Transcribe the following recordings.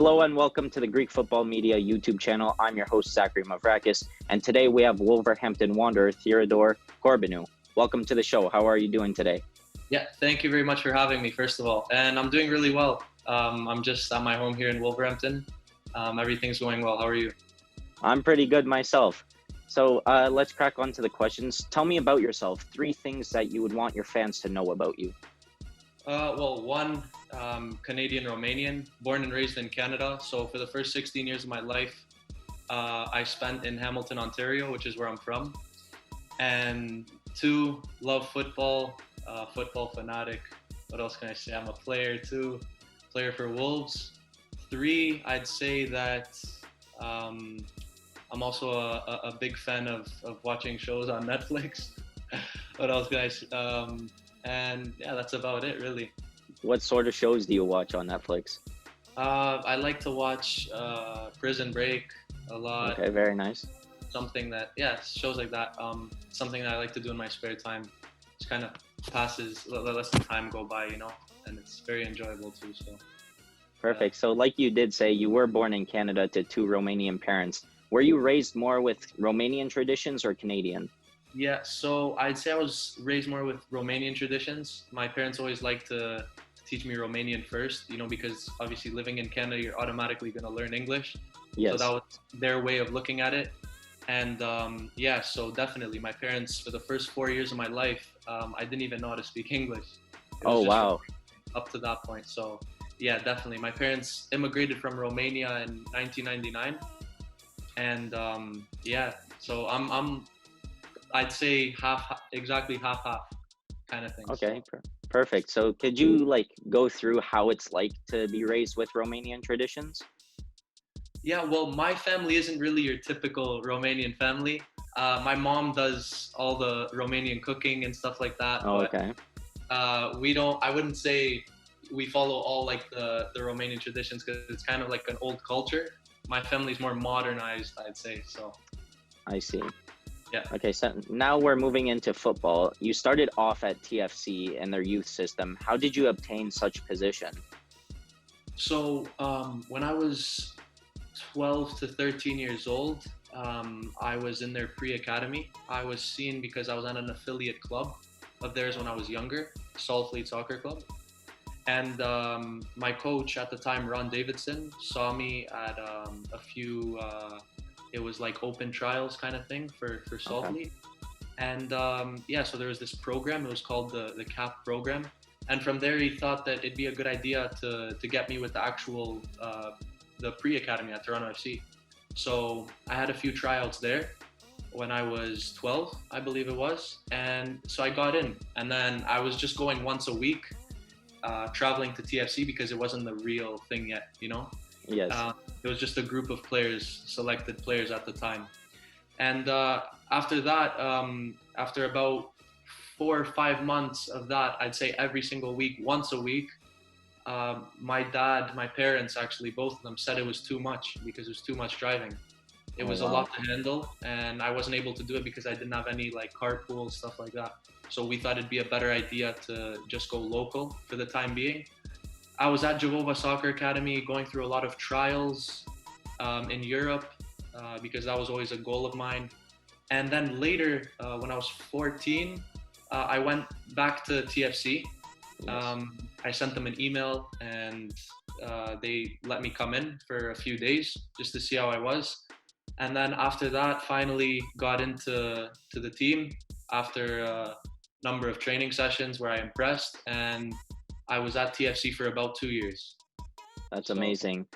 Hello and welcome to the Greek Football Media YouTube channel. I'm your host, Zachary Mavrakis, and today we have Wolverhampton Wanderer Theodor Corbeanu. Welcome to the show. How are you doing today? Yeah, thank you very much for having me, first of all. And I'm doing really well. I'm just at my home here in Wolverhampton. Everything's going well. How are you? I'm pretty good myself. So let's crack on to the questions. Tell me about yourself. 3 things that you would want your fans to know about you. One, Canadian-Romanian, born and raised in Canada. So for the first 16 years of my life, I spent in Hamilton, Ontario, which is where I'm from. And 2, love football, football fanatic. What else can I say? I'm a player too, player for Wolves. 3, I'd say that I'm also a big fan of watching shows on Netflix. What else, guys? And yeah, that's about it, really. What sort of shows do you watch on Netflix? I like to watch Prison Break a lot. Okay, very nice. Shows like that. Something that I like to do in my spare time. Just kind of lets the time go by, and it's very enjoyable too. So. Perfect. So like you did say, you were born in Canada to 2 Romanian parents. Were you raised more with Romanian traditions or Canadian? Yeah, so I'd say I was raised more with Romanian traditions. My parents always liked to teach me Romanian first, because obviously living in Canada, you're automatically going to learn English. Yes. So that was their way of looking at it. And so definitely my parents, for the first 4 years of my life, I didn't even know how to speak English. Oh, wow. Up to that point. So yeah, definitely. My parents immigrated from Romania in 1999. And so I'd say exactly half kind of thing. Okay, perfect. So could you go through how it's like to be raised with Romanian traditions? Yeah, well, my family isn't really your typical Romanian family. My mom does all the Romanian cooking and stuff like that. Oh, okay. I wouldn't say we follow all the Romanian traditions because it's kind of like an old culture. My family's more modernized, I'd say, so. I see. Yeah. Okay, so now we're moving into football. You started off at TFC in their youth system. How did you obtain such position? So when I was 12 to 13 years old, I was in their pre-academy. I was seen because I was on an affiliate club of theirs when I was younger, Salfleet Soccer Club. And my coach at the time, Ron Davidson, saw me at a few, it was like open trials kind of thing for Salfleet. Okay. And so there was this program, it was called the CAP program. And from there, he thought that it'd be a good idea to get me with the actual, the pre-academy at Toronto FC. So I had a few tryouts there when I was 12, I believe it was. And so I got in, and then I was just going once a week, traveling to TFC because it wasn't the real thing yet, Yes. It was just a group of players, selected players at the time. And after that, after about 4 or 5 months of that, I'd say every single week, once a week, my parents actually, both of them said it was too much because it was too much driving. It was a lot to handle, and I wasn't able to do it because I didn't have any carpool, stuff like that. So we thought it'd be a better idea to just go local for the time being. I was at Jehovah Soccer Academy going through a lot of trials in Europe because that was always a goal of mine. And then later, when I was 14, I went back to TFC. Yes. I sent them an email and they let me come in for a few days just to see how I was. And then after that, finally got into the team after a number of training sessions where I impressed, and I was at TFC for about 2 years. That's amazing.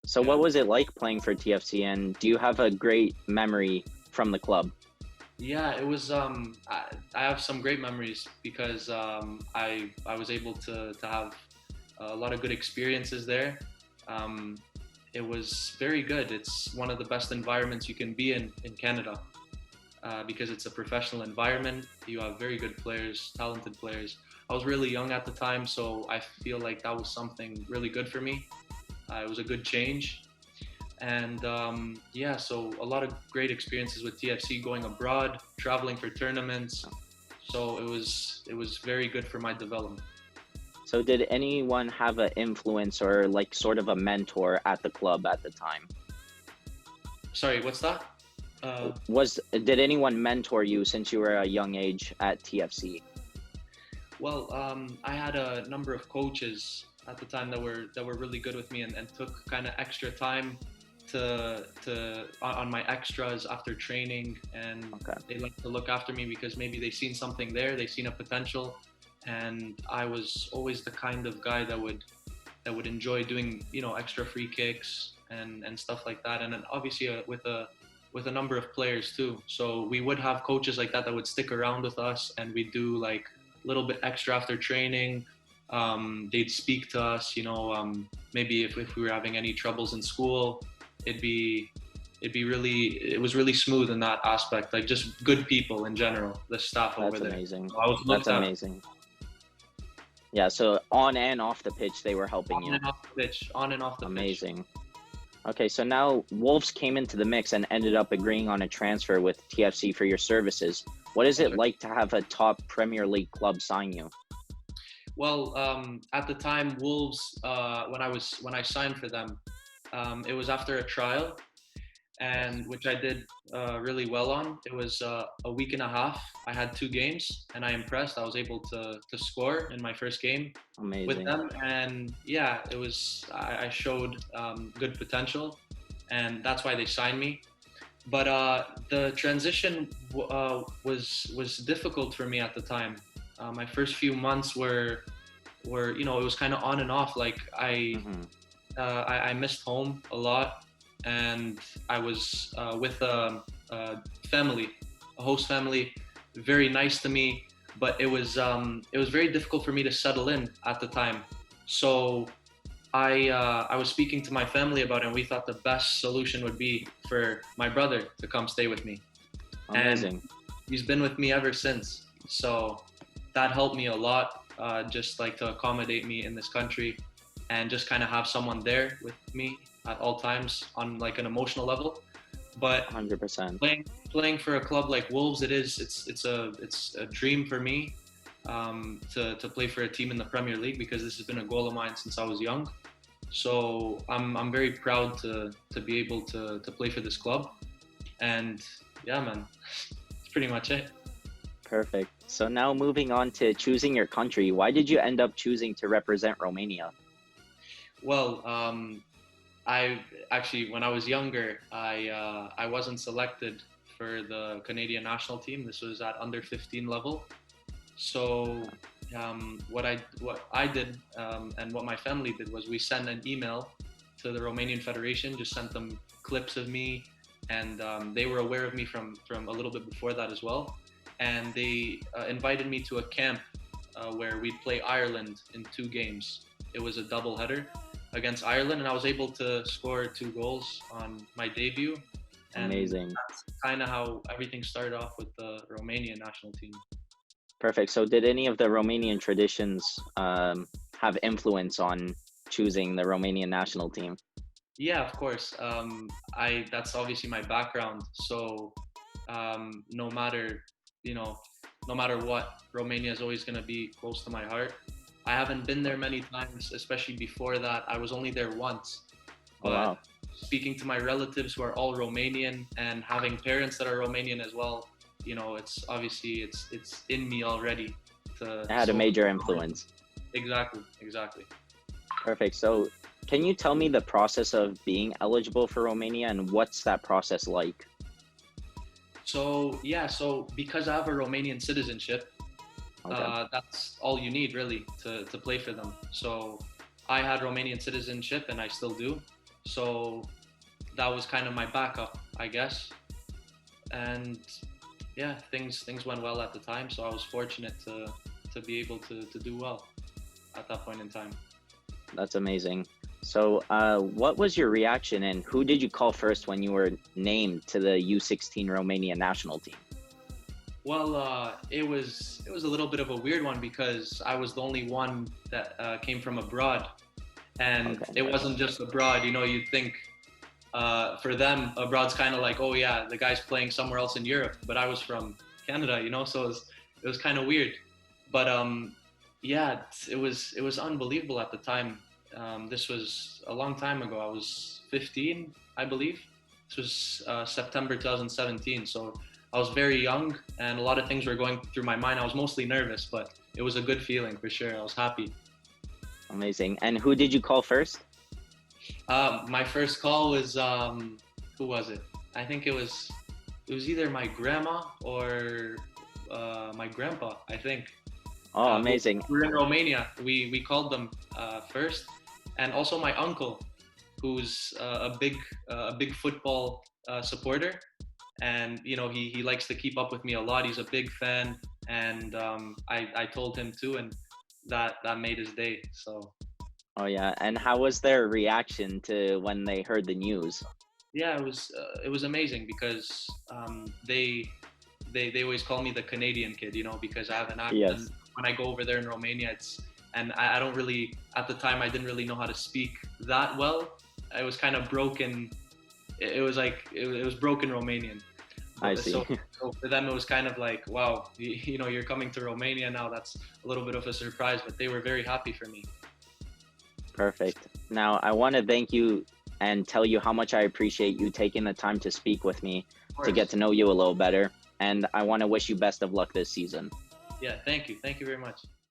So what was it like playing for TFC, and do you have a great memory from the club? Yeah, it was, I have some great memories because I was able to have a lot of good experiences there. It was very good. It's one of the best environments you can be in Canada because it's a professional environment. You have very good players, talented players. I was really young at the time, so I feel like that was something really good for me. It was a good change. And so a lot of great experiences with TFC, going abroad, traveling for tournaments. So it was very good for my development. So did anyone have an influence or like sort of a mentor at the club at the time? Sorry, what's that? Did anyone mentor you since you were a young age at TFC? Well, I had a number of coaches at the time that were really good with me and took kind of extra time on my extras after training, and Okay. they like to look after me because maybe they seen something there, they seen a potential, and I was always the kind of guy that would enjoy doing, you know, extra free kicks and stuff like that, and then obviously with a number of players too. So we would have coaches like that would stick around with us, and we'd do like a little bit extra after training. They'd speak to us, you know, maybe if we were having any troubles in school, it was really smooth in that aspect, like just good people in general, the staff over That's there. amazing. So I was That's looked at amazing. Yeah, so on and off the pitch, they were helping on you. and off the pitch, on and off the pitch. Amazing. Okay, so now Wolves came into the mix and ended up agreeing on a transfer with TFC for your services. What is it like to have a top Premier League club sign you? Well, at the time, Wolves, when I signed for them, it was after a trial, and which I did really well on. It was a week and a half. I had 2 games, and I impressed. I was able to score in my first game with Amazing. them, and yeah, it was. I showed good potential, and that's why they signed me. But the transition was difficult for me at the time. My first few months were, you know, it was kind of on and off. Like Hmm. I missed home a lot, and I was with a family, a host family, very nice to me, but it was very difficult for me to settle in at the time. So I was speaking to my family about it, and we thought the best solution would be for my brother to come stay with me, and Amazing. he's been with me ever since. So that helped me a lot, just like to accommodate me in this country, and just kind of have someone there with me at all times on like an emotional level. But 100%. playing for a club like Wolves, it's a dream for me, to play for a team in the Premier League, because this has been a goal of mine since I was young. So I'm very proud to be able to play for this club, and yeah, man, that's pretty much it. Perfect. So now moving on to choosing your country, why did you end up choosing to represent Romania? Well, I actually, when I was younger, I wasn't selected for the Canadian national team. This was at under 15 level. So what I did, and what my family did, was we sent an email to the Romanian Federation, just sent them clips of me, and they were aware of me from a little bit before that as well, and they invited me to a camp where we'd play Ireland in 2 games. It was a double header against Ireland, and I was able to score 2 goals on my debut. And Amazing. that's kind of how everything started off with the Romanian national team. Perfect. So did any of the Romanian traditions have influence on choosing the Romanian national team? Yeah, of course. I That's obviously my background. So no matter, you know, no matter what, Romania is always going to be close to my heart. I haven't been there many times, especially before that. I was only there once. Oh, But wow. speaking to my relatives who are all Romanian, and having parents that are Romanian as well, you know, it's obviously it's in me already. It had a major influence. Exactly, exactly. Perfect. So can you tell me the process of being eligible for Romania and what's that process like? So yeah, so because I have a Romanian citizenship, Okay. that's all you need really to play for them. So I had Romanian citizenship, and I still do. So that was kind of my backup, I guess. And yeah, things went well at the time. So I was fortunate to be able to do well at that point in time. That's amazing. So what was your reaction and who did you call first when you were named to the U16 Romania national team? Well, it was a little bit of a weird one, because I was the only one that came from abroad, and Okay. it wasn't just abroad. You know, you'd think for them abroad's kind of like, oh yeah, the guy's playing somewhere else in Europe, but I was from Canada, you know, so it was kind of weird. But Yeah, it was unbelievable at the time. This was a long time ago. I was 15, I believe. This was September 2017. So I was very young, and a lot of things were going through my mind. I was mostly nervous, but it was a good feeling for sure. I was happy. Amazing. And who did you call first? My first call was who was it? I think it was either my grandma or my grandpa, I think. Oh, amazing. We're in Romania. We called them first, and also my uncle, who's a big football supporter, and he likes to keep up with me a lot. He's a big fan, and I told him too, and that made his day. So Oh, yeah. And how was their reaction to when they heard the news? yeah, it was amazing because they always call me the Canadian kid, because I have an Yes. accent. When I go over there in Romania, and I don't really, at the time, I didn't really know how to speak that well. I was kind of broken. It was like it was broken Romanian. I see. So for them, it was kind of like, wow, you're coming to Romania now. That's a little bit of a surprise, but they were very happy for me. Perfect. Now, I want to thank you and tell you how much I appreciate you taking the time to speak with me to get to know you a little better. And I want to wish you best of luck this season. Yeah, thank you very much.